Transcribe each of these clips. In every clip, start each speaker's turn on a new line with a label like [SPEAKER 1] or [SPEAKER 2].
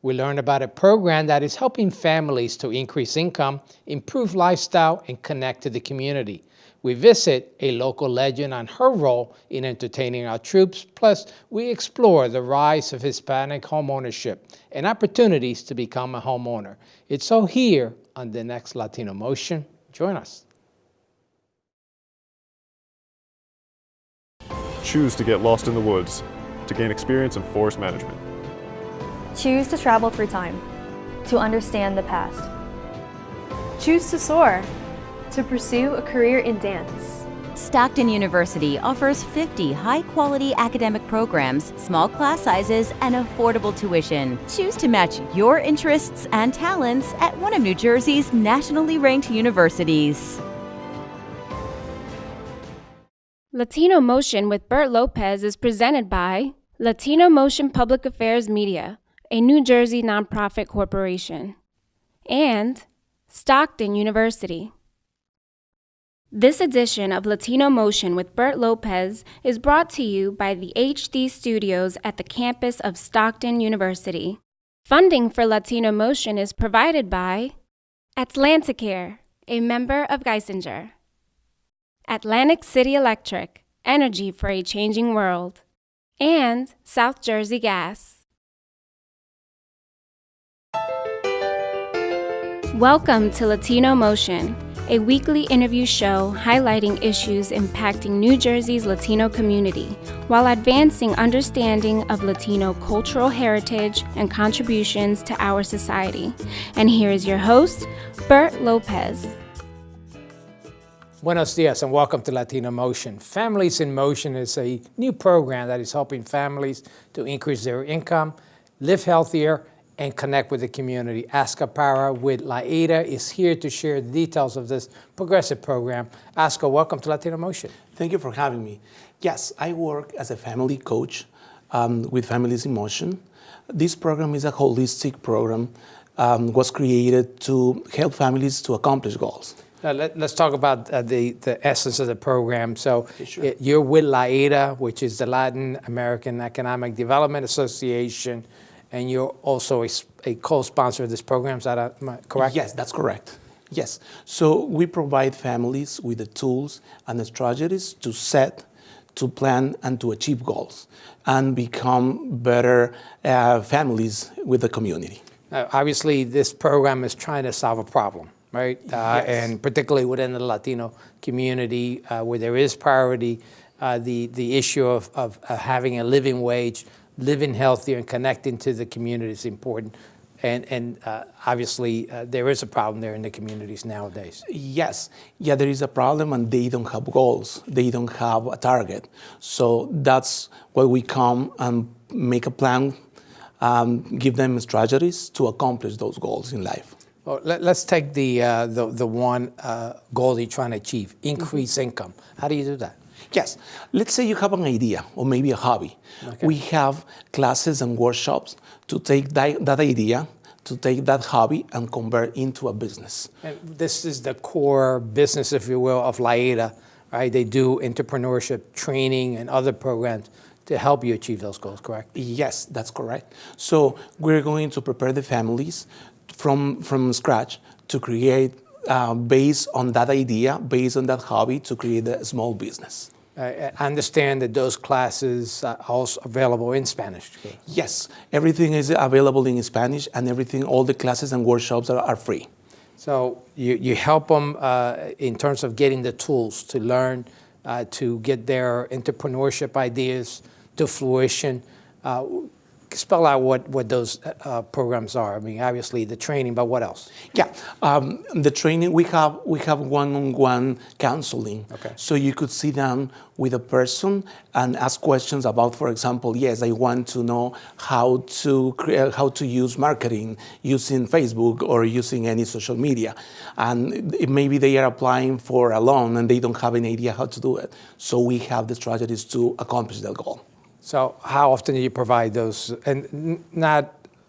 [SPEAKER 1] We learn about a program that is helping families to increase income, improve lifestyle, and connect to the community. We visit a local legend on her role in entertaining our troops, plus we explore the rise of Hispanic homeownership and opportunities to become a homeowner. It's all here on the next Latino Motion. Join us.
[SPEAKER 2] Choose to get lost in the woods to gain experience in forest management.
[SPEAKER 3] Choose to travel through time to understand the past.
[SPEAKER 4] Choose to soar to pursue a career in dance.
[SPEAKER 5] Stockton University offers 50 high-quality academic programs, small class sizes, and affordable tuition. Choose to match your interests and talents at one of New Jersey's nationally ranked universities.
[SPEAKER 6] Latino Motion with Bert Lopez is presented by Latino Motion Public Affairs Media, a New Jersey nonprofit corporation, and Stockton University. This edition of Latino Motion with Bert Lopez is brought to you by the HD Studios at the campus of Stockton University. Funding for Latino Motion is provided by Atlanticare, a member of Geisinger. Atlantic City Electric, energy for a changing world, and South Jersey Gas. Welcome to Latino Motion, a weekly interview show highlighting issues impacting New Jersey's Latino community while advancing understanding of Latino cultural heritage and contributions to our society. And here is your host, Bert Lopez.
[SPEAKER 1] Buenos dias and welcome to Latino Motion. Families in Motion is a new program that is helping families to increase their income, live healthier, and connect with the community. Oscar Parra with La Ada is here to share the details of this progressive program. Oscar, welcome to Latino Motion.
[SPEAKER 7] Thank you for having me. Yes, I work as a family coach with Families in Motion. This program is a holistic program, was created to help families to accomplish goals.
[SPEAKER 1] Let's talk about the essence of the program. So
[SPEAKER 7] Sure.
[SPEAKER 1] You're with La Ada, which is the Latin American Economic Development Association, and you're also a co-sponsor of this program. Is that correct?
[SPEAKER 7] Yes, that's correct. Yes. So we provide families with the tools and the strategies to set, to plan, and to achieve goals and become better families with the community.
[SPEAKER 1] Obviously, this program is trying to solve a problem, right?
[SPEAKER 7] Yes.
[SPEAKER 1] And particularly within the Latino community, where there is priority, the issue of having a living wage, living healthier, and connecting to the community is important. And obviously, there is a problem there in the communities nowadays.
[SPEAKER 7] Yes. Yeah, there is a problem, and they don't have goals. They don't have a target. So that's why we come and make a plan, give them strategies to accomplish those goals in life.
[SPEAKER 1] Well, let's take the one goal you're trying to achieve, increase income. How do you do that?
[SPEAKER 7] Yes. Let's say you have an idea or maybe a hobby.
[SPEAKER 1] Okay.
[SPEAKER 7] We have classes and workshops to take that idea, to take that hobby and convert into a business.
[SPEAKER 1] And this is the core business, if you will, of La Ada, right? They do entrepreneurship training and other programs to help you achieve those goals, correct?
[SPEAKER 7] Yes, that's correct. So we're going to prepare the families from scratch to create, based on that idea, based on that hobby, to create a small business.
[SPEAKER 1] I understand that those classes are also available in Spanish. Correct?
[SPEAKER 7] Yes, everything is available in Spanish, and all the classes and workshops are free.
[SPEAKER 1] So you help them in terms of getting the tools to learn, to get their entrepreneurship ideas to fruition. Spell out what those programs are. I mean, obviously the training, but what else?
[SPEAKER 7] Yeah, the training, we have one-on-one counseling.
[SPEAKER 1] Okay.
[SPEAKER 7] So you could sit down with a person and ask questions about, for example, yes, I want to know how to use marketing using Facebook or using any social media. And maybe they are applying for a loan and they don't have any idea how to do it. So we have the strategies to accomplish that goal.
[SPEAKER 1] So how often do you provide those? And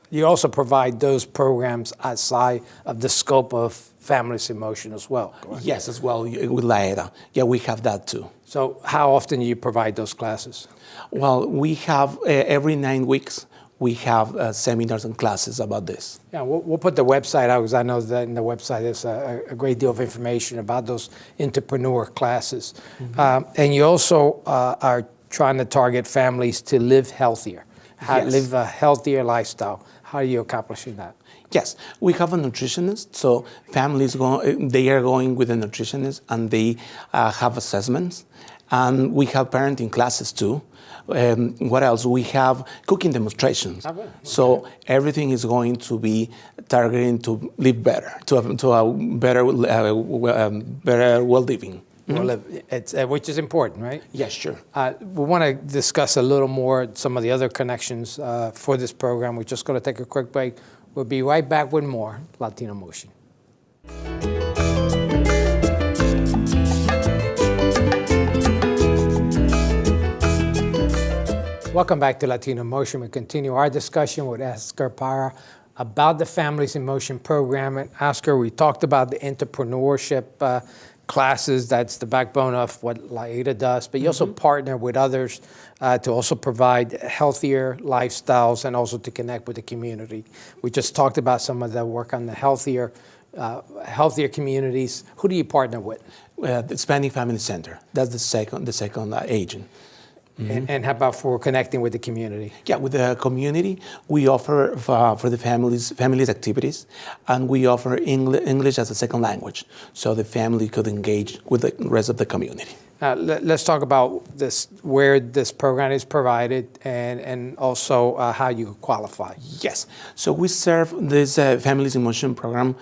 [SPEAKER 1] you also provide those programs outside of the scope of Families in Motion as well, correct?
[SPEAKER 7] Yes, as well, with La Era. Yeah, we have that too.
[SPEAKER 1] So how often do you provide those classes?
[SPEAKER 7] Well, we have every 9 weeks, we have seminars and classes about this.
[SPEAKER 1] Yeah, we'll put the website out because I know that in the website there's a great deal of information about those entrepreneur classes. And you also are trying to target families to live healthier,
[SPEAKER 7] Yes.
[SPEAKER 1] live a healthier lifestyle. How are you accomplishing that?
[SPEAKER 7] Yes, we have a nutritionist, so families they are going with a nutritionist and they have assessments. And we have parenting classes too. What else? We have cooking demonstrations.
[SPEAKER 1] really?
[SPEAKER 7] So everything is going to be targeting to live better, to a better well-living.
[SPEAKER 1] Well, which is important, right?
[SPEAKER 7] Yes, sure.
[SPEAKER 1] We want to discuss a little more some of the other connections for this program. We're just going to take a quick break. We'll be right back with more Latino Motion. Welcome back to Latino Motion. We continue our discussion with Oscar Parra about the Families in Motion program. And Oscar, we talked about the entrepreneurship classes. That's the backbone of what LAIDA does, but you also partner with others to also provide healthier lifestyles and also to connect with the community. We just talked about some of the work on the healthier communities. Who do you partner with?
[SPEAKER 7] The Hispanic Family Center. That's the second agent.
[SPEAKER 1] And how about for connecting with the community?
[SPEAKER 7] Yeah, with the community, we offer for the families activities, and we offer English as a second language, so the family could engage with the rest of the community.
[SPEAKER 1] Let's talk about this, where this program is provided, and also how you qualify.
[SPEAKER 7] Yes, so we serve this Families in Motion program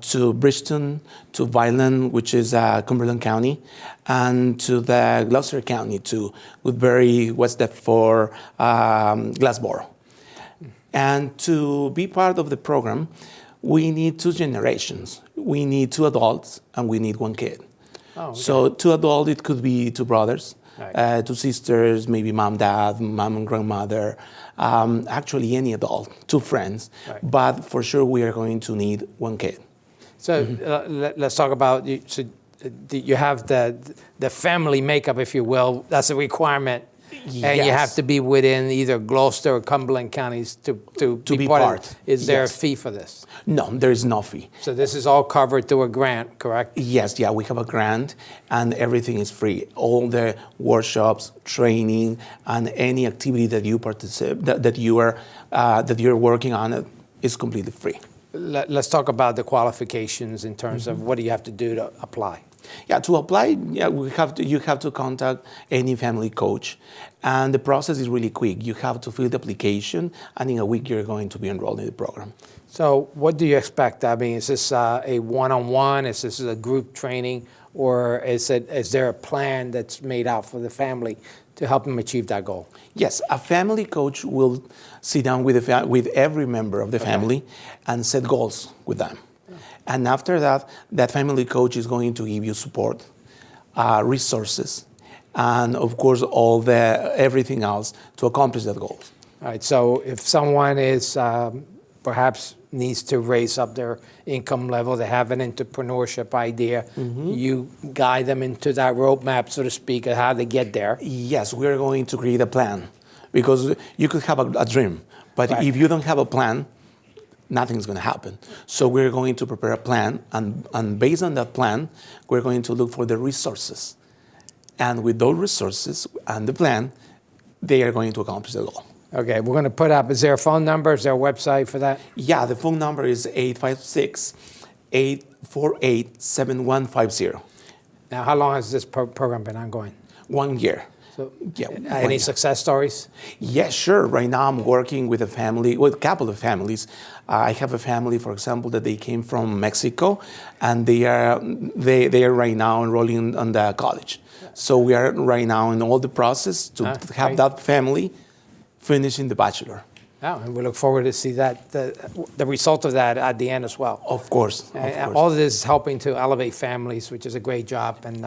[SPEAKER 7] to Bridgeton, to Vineland, which is Cumberland County, and to the Gloucester County, to Woodbury, West Deptford, Glassboro. And to be part of the program, we need 2 generations. We need 2 adults, and we need 1 kid.
[SPEAKER 1] Oh, okay.
[SPEAKER 7] So 2 adults, it could be 2 brothers,
[SPEAKER 1] Right.
[SPEAKER 7] 2 sisters, maybe mom, dad, mom and grandmother, actually any adult, 2 friends.
[SPEAKER 1] Right.
[SPEAKER 7] But for sure, we are going to need 1 kid.
[SPEAKER 1] So let's talk about, you have the family makeup, if you will. That's a requirement. And you
[SPEAKER 7] Yes.
[SPEAKER 1] have to be within either Gloucester or Cumberland counties to
[SPEAKER 7] be
[SPEAKER 1] part.
[SPEAKER 7] part.
[SPEAKER 1] Is there
[SPEAKER 7] Yes.
[SPEAKER 1] a fee for this?
[SPEAKER 7] No, there is no fee.
[SPEAKER 1] So this is all covered through a grant, correct?
[SPEAKER 7] Yes, yeah, we have a grant, and everything is free. All the workshops, training, and any activity that you participate, that you're working on, is completely free.
[SPEAKER 1] Let's talk about the qualifications in terms of what do you have to do to apply.
[SPEAKER 7] Yeah, to apply, you have to contact any family coach, and the process is really quick. You have to fill the application, and in a week you're going to be enrolled in the program.
[SPEAKER 1] So what do you expect? I mean, is this a one-on-one? Is this a group training? Or is there a plan that's made out for the family to help them achieve that goal?
[SPEAKER 7] Yes, a family coach will sit down with every member of the family and set goals with them. And after that, that family coach is going to give you support, resources, and of course, everything else to accomplish that goal.
[SPEAKER 1] All right, so if someone is perhaps needs to raise up their income level, they have an entrepreneurship idea, you guide them into that roadmap, so to speak, of how to get there.
[SPEAKER 7] Yes, we are going to create a plan, because you could have a dream, but
[SPEAKER 1] Right.
[SPEAKER 7] if you don't have a plan, nothing's going to happen. So we're going to prepare a plan, and based on that plan, we're going to look for the resources. And with those resources and the plan, they are going to accomplish the goal.
[SPEAKER 1] Okay, we're going to put up, is there a phone number? Is there a website for that?
[SPEAKER 7] Yeah, the phone number is 856-848-7150.
[SPEAKER 1] Now, how long has this program been ongoing?
[SPEAKER 7] 1 year.
[SPEAKER 1] So,
[SPEAKER 7] Yeah,
[SPEAKER 1] any success stories?
[SPEAKER 7] Yes, sure. Right now I'm working with a couple of families. I have a family, for example, that they came from Mexico, and they are right now enrolling on the college. So we are right now in all the process to have
[SPEAKER 1] great.
[SPEAKER 7] that family finishing the bachelor.
[SPEAKER 1] Oh, and we look forward to see that the result of that at the end as well.
[SPEAKER 7] Of course.
[SPEAKER 1] And all of this is helping to elevate families, which is a great job, and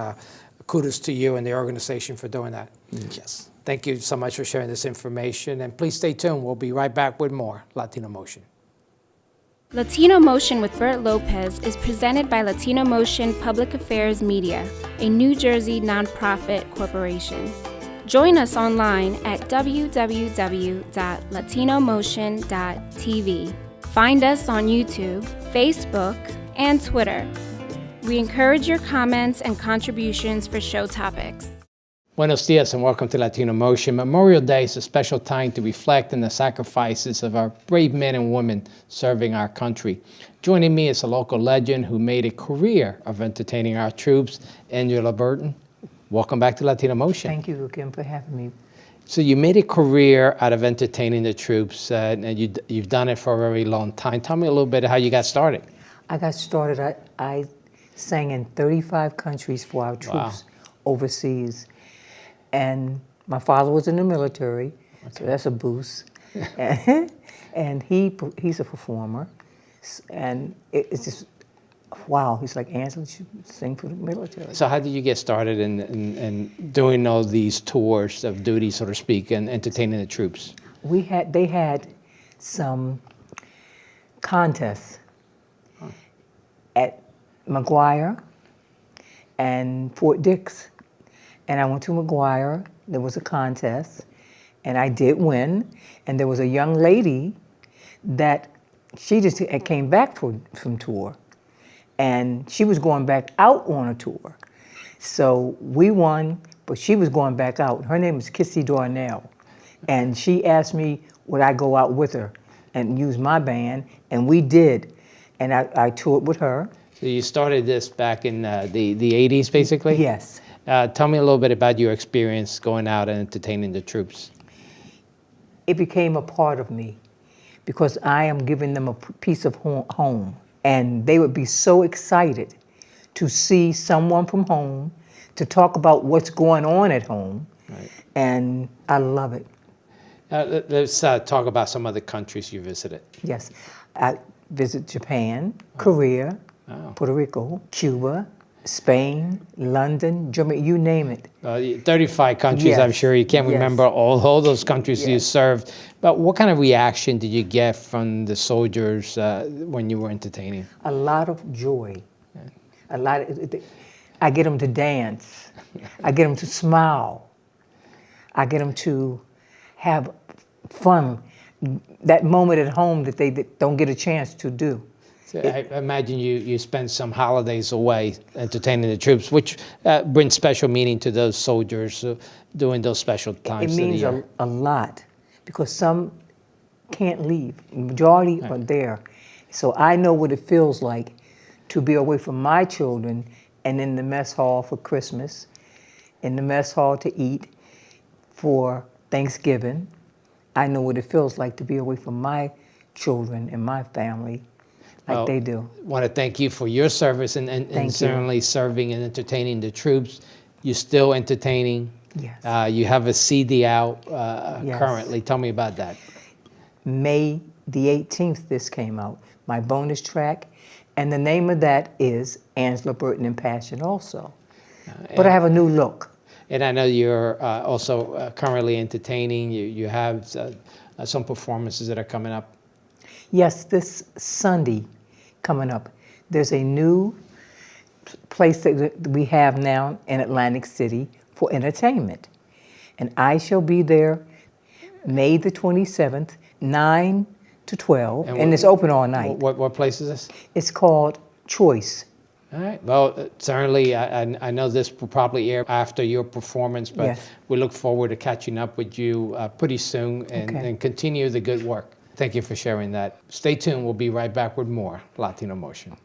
[SPEAKER 1] kudos to you and the organization for doing that.
[SPEAKER 7] Yes.
[SPEAKER 1] Thank you so much for sharing this information, and please stay tuned. We'll be right back with more Latino Motion.
[SPEAKER 6] Latino Motion with Bert Lopez is presented by Latino Motion Public Affairs Media, a New Jersey nonprofit corporation. Join us online at www.latinomotion.tv. Find us on YouTube, Facebook, and Twitter. We encourage your comments and contributions for show topics.
[SPEAKER 1] Buenos dias and welcome to Latino Motion. Memorial Day is a special time to reflect on the sacrifices of our brave men and women serving our country. Joining me is a local legend who made a career of entertaining our troops, Angela Burton. Welcome back to Latino Motion.
[SPEAKER 8] Thank you again for having me.
[SPEAKER 1] So you made a career out of entertaining the troops, and you've done it for a very long time. Tell me a little bit how you got started.
[SPEAKER 8] I got started, I sang in 35 countries for our troops overseas. And my father was in the military, so that's a boost. And he's a performer. And it's just, wow, he's like, Angela, you should sing for the military.
[SPEAKER 1] So how did you get started in doing all these tours of duty, so to speak, and entertaining the troops?
[SPEAKER 8] They had some contests at McGuire and Fort Dix. And I went to McGuire, there was a contest, and I did win. And there was a young lady that she just came back from tour. And she was going back out on a tour. So we won, but she was going back out. Her name is Kissy Darnell. And she asked me would I go out with her and use my band, and we did. And I toured with her.
[SPEAKER 1] So you started this back in the 80s, basically?
[SPEAKER 8] Yes.
[SPEAKER 1] Tell me a little bit about your experience going out and entertaining the troops.
[SPEAKER 8] It became a part of me because I am giving them a piece of home. And they would be so excited to see someone from home, to talk about what's going on at home. Right. And I love it.
[SPEAKER 1] Let's talk about some other countries you visited.
[SPEAKER 8] Yes. I visited Japan, Korea, Puerto Rico, Cuba, Spain, London, Germany, you name it.
[SPEAKER 1] 35 countries, yes. I'm sure you can't remember all those countries you served. But what kind of reaction did you get from the soldiers when you were entertaining?
[SPEAKER 8] A lot of joy. I get them to dance. I get them to smile. I get them to have fun. That moment at home that they don't get a chance to do.
[SPEAKER 1] I imagine you spend some holidays away entertaining the troops, which brings special meaning to those soldiers during those special times.
[SPEAKER 8] It means a lot because some can't leave. The majority are there. So I know what it feels like to be away from my children and in the mess hall for Christmas, in the mess hall to eat for Thanksgiving. I know what it feels like to be away from my children and my family. Like they do.
[SPEAKER 1] I want to thank you for your service and certainly serving and entertaining the troops. You're still entertaining.
[SPEAKER 8] Yes.
[SPEAKER 1] You have a CD out currently. Tell me about that.
[SPEAKER 8] May the 18th this came out, my bonus track. And the name of that is Angela Burton in Passion also. But I have a new look.
[SPEAKER 1] And I know you're also currently entertaining. You have some performances that are coming up.
[SPEAKER 8] Yes, this Sunday coming up, there's a new place that we have now in Atlantic City for entertainment. And I shall be there May the 27th, 9 to 12, and it's open all night.
[SPEAKER 1] What place is this?
[SPEAKER 8] It's called Choice.
[SPEAKER 1] All right. Well, certainly, I know this will probably air after your performance, but we look forward to catching up with you pretty soon and continue the good work. Thank you for sharing that. Stay tuned. We'll be right back with more Latino Motion.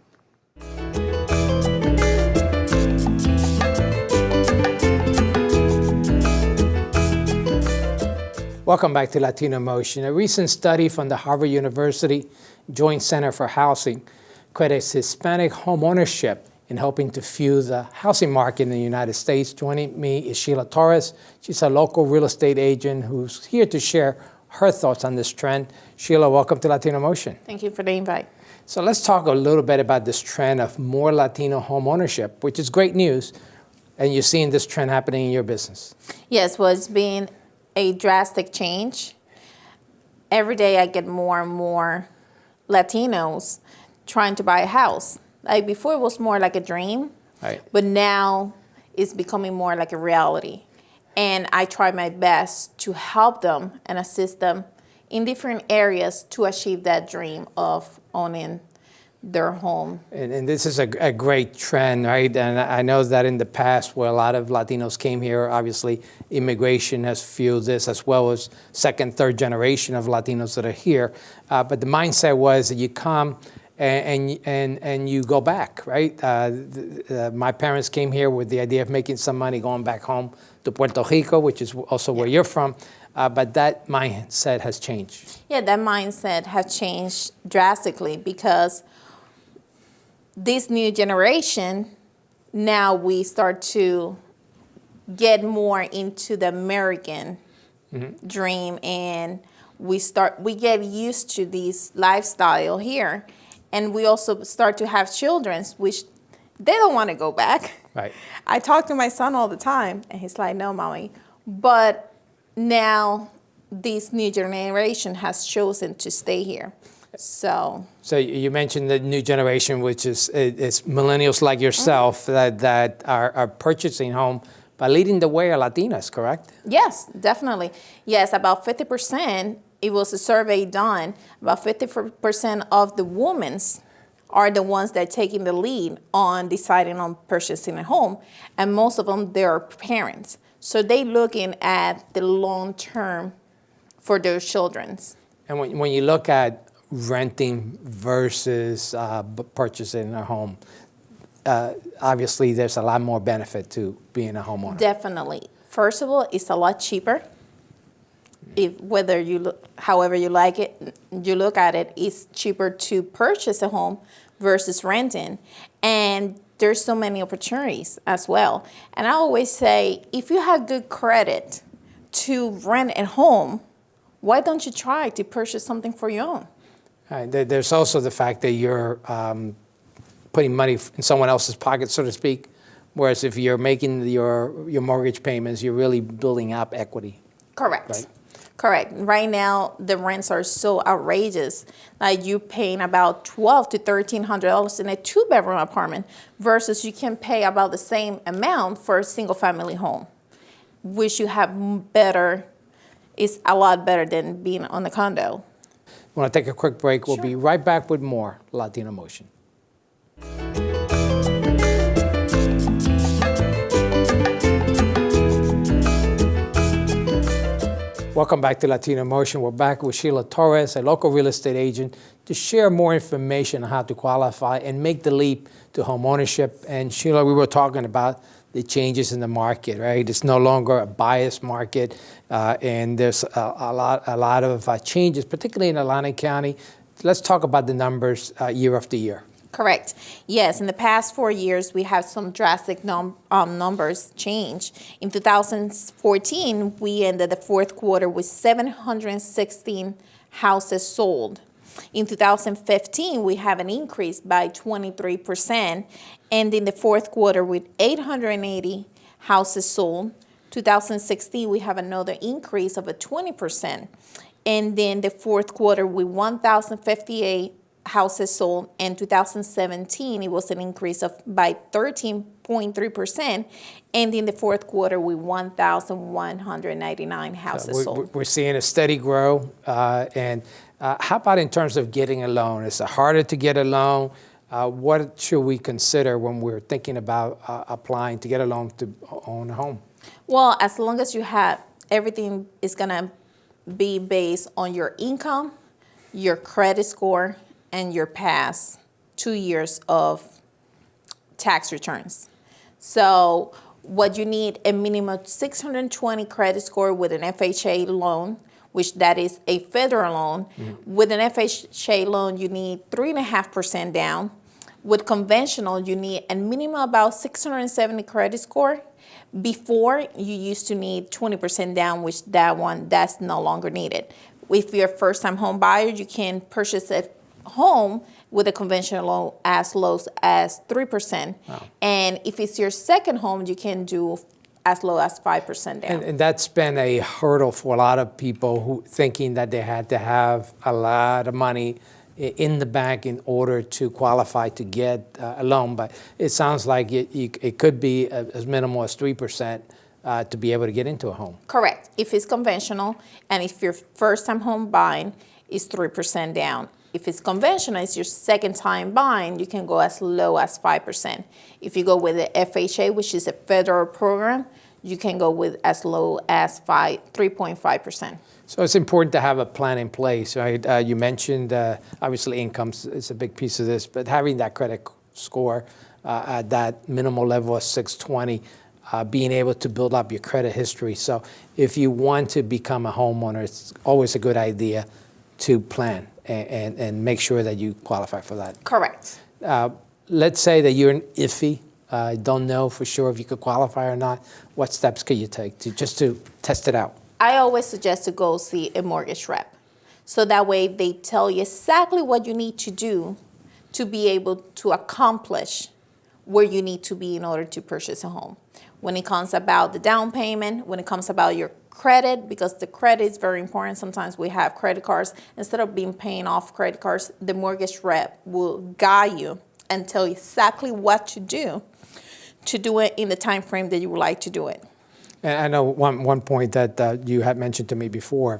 [SPEAKER 1] Welcome back to Latino Motion. A recent study from the Harvard University Joint Center for Housing credits Hispanic home ownership in helping to fuel the housing market in the United States. Joining me is Sheila Torres. She's a local real estate agent who's here to share her thoughts on this trend. Sheila, welcome to Latino Motion.
[SPEAKER 9] Thank you for the invite.
[SPEAKER 1] So let's talk a little bit about this trend of more Latino home ownership, which is great news, and you're seeing this trend happening in your business.
[SPEAKER 9] Yes, well, it's been a drastic change. Every day I get more and more Latinos trying to buy a house. Like before it was more like a dream, right? But now it's becoming more like a reality. And I try my best to help them and assist them in different areas to achieve that dream of owning their home.
[SPEAKER 1] And this is a great trend, right? And I know that in the past, where a lot of Latinos came here, obviously immigration has fueled this, as well as second, third generation of Latinos that are here. But the mindset was that you come and you go back, right? My parents came here with the idea of making some money, going back home to Puerto Rico, which is also where you're from. But that mindset has changed.
[SPEAKER 9] Yeah, that mindset has changed drastically because this new generation, now we start to get more into the American dream, and we get used to this lifestyle here, and we also start to have children, which they don't want to go back.
[SPEAKER 1] Right.
[SPEAKER 9] I talk to my son all the time, and he's like, "No, mommy," but now this new generation has chosen to stay here. So
[SPEAKER 1] you mentioned the new generation, which is millennials like yourself that are purchasing home, but leading the way are Latinas, correct?
[SPEAKER 9] yes, definitely. Yes, about 50%, it was a survey done, about 50% of the women are the ones that are taking the lead on deciding on purchasing a home. And most of them, they're parents. So they looking at the long term for their children.
[SPEAKER 1] And when you look at renting versus purchasing a home, obviously there's a lot more benefit to being a homeowner.
[SPEAKER 9] Definitely. First of all, it's a lot cheaper. However you like it, you look at it, it's cheaper to purchase a home versus renting. And there's so many opportunities as well. And I always say, if you have good credit to rent a home, why don't you try to purchase something for your own?
[SPEAKER 1] There's also the fact that you're putting money in someone else's pocket, so to speak, whereas if you're making your mortgage payments, you're really building up equity.
[SPEAKER 9] Correct.
[SPEAKER 1] Right?
[SPEAKER 9] Correct. Right now, the rents are so outrageous. Like you're paying about $1,200 to $1,300 in a two-bedroom apartment versus you can pay about the same amount for a single-family home, which you have better, is a lot better than being on the condo.
[SPEAKER 1] I want to take a quick break. We'll
[SPEAKER 9] Sure.
[SPEAKER 1] be right back with more Latino Motion. Welcome back to Latino Motion. We're back with Sheila Torres, a local real estate agent, to share more information on how to qualify and make the leap to home ownership. And Sheila, we were talking about the changes in the market, right? It's no longer a biased market, and there's a lot of changes, particularly in Atlantic County. Let's talk about the numbers year after year.
[SPEAKER 9] Correct. Yes, in the past 4 years, we have some drastic numbers change. In 2014, we ended the fourth quarter with 716 houses sold. In 2015, we have an increase by 23%, and in the fourth quarter with 880 houses sold. 2016, we have another increase of a 20%, and then the fourth quarter with 1,058 houses sold. In 2017, it was an increase of by 13.3%, and in the fourth quarter with 1,199 houses sold.
[SPEAKER 1] We're seeing a steady growth, and how about in terms of getting a loan? Is it harder to get a loan? What should we consider when we're thinking about applying to get a loan to own a home?
[SPEAKER 9] Well, as long as you have, everything is gonna be based on your income, your credit score, and your past 2 years of tax returns. So what you need, a minimum 620 credit score with an FHA loan, which that is a federal loan. Mm-hmm. With an FHA loan, you need 3.5% down. With conventional, you need a minimum about 670 credit score. Before, you used to need 20% down, which that's no longer needed. If you're a first-time home buyer, you can purchase a home with a conventional loan as low as 3%. Wow. And if it's your second home, you can do as low as 5% down.
[SPEAKER 1] And that's been a hurdle for a lot of people who thinking that they had to have a lot of money in the bank in order to qualify to get a loan. But it sounds like it could be as minimal as 3% to be able to get into a home.
[SPEAKER 9] Correct. If it's conventional, and if your first time home buying, is 3% down. If it's conventional, it's your second time buying, you can go as low as 5%. If you go with the FHA, which is a federal program, you can go with as low as 3.5%.
[SPEAKER 1] So it's important to have a plan in place, right? You mentioned, obviously, income is a big piece of this, but having that credit score at that minimal level of 620, being able to build up your credit history. So if you want to become a homeowner, it's always a good idea to plan and make sure that you qualify for that.
[SPEAKER 9] Correct.
[SPEAKER 1] Let's say that you're iffy, don't know for sure if you could qualify or not. What steps could you take just to test it out?
[SPEAKER 9] I always suggest to go see a mortgage rep. So that way they tell you exactly what you need to do to be able to accomplish where you need to be in order to purchase a home. When it comes about the down payment, when it comes about your credit, because the credit is very important. Sometimes we have credit cards. Instead of being paying off credit cards, the mortgage rep will guide you and tell you exactly what to do it in the time frame that you would like to do it.
[SPEAKER 1] And I know one point that you had mentioned to me before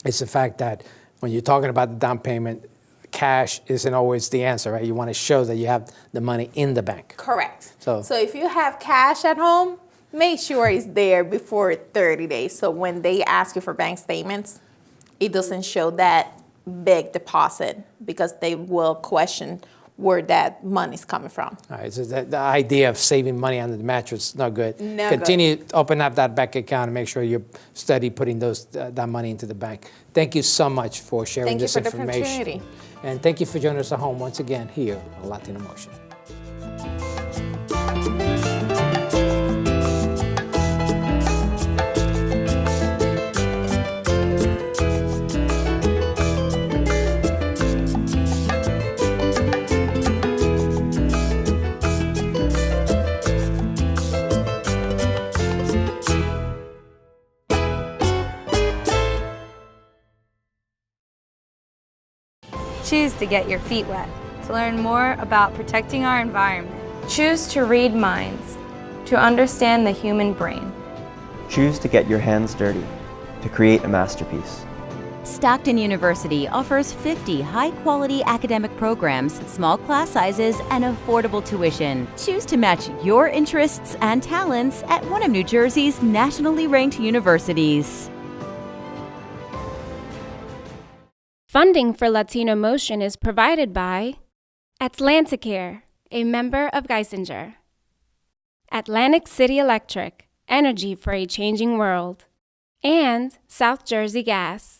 [SPEAKER 1] is the fact that when you're talking about the down payment, cash isn't always the answer, right? You want to show that you have the money in the bank.
[SPEAKER 9] Correct.
[SPEAKER 1] So
[SPEAKER 9] if you have cash at home, make sure it's there before 30 days. So when they ask you for bank statements, it doesn't show that big deposit because they will question where that money's coming from.
[SPEAKER 1] All right, so the idea of saving money under the mattress is not good.
[SPEAKER 9] No
[SPEAKER 1] Continue to open up that bank account and make sure you're steady putting that money into the bank. Thank you so much for sharing this information.
[SPEAKER 9] Thank you for the opportunity.
[SPEAKER 1] And thank you for joining us at home once again here on Latino Motion.
[SPEAKER 10] Choose to get your feet wet, to learn more about protecting our environment.
[SPEAKER 3] Choose to read minds, to understand the human brain.
[SPEAKER 11] Choose to get your hands dirty, to create a masterpiece.
[SPEAKER 5] Stockton University offers 50 high-quality academic programs, small class sizes, and affordable tuition. Choose to match your interests and talents at one of New Jersey's nationally ranked universities.
[SPEAKER 6] Funding for Latino Motion is provided by Atlanticare, a member of Geisinger. Atlantic City Electric, energy for a changing world. And South Jersey Gas.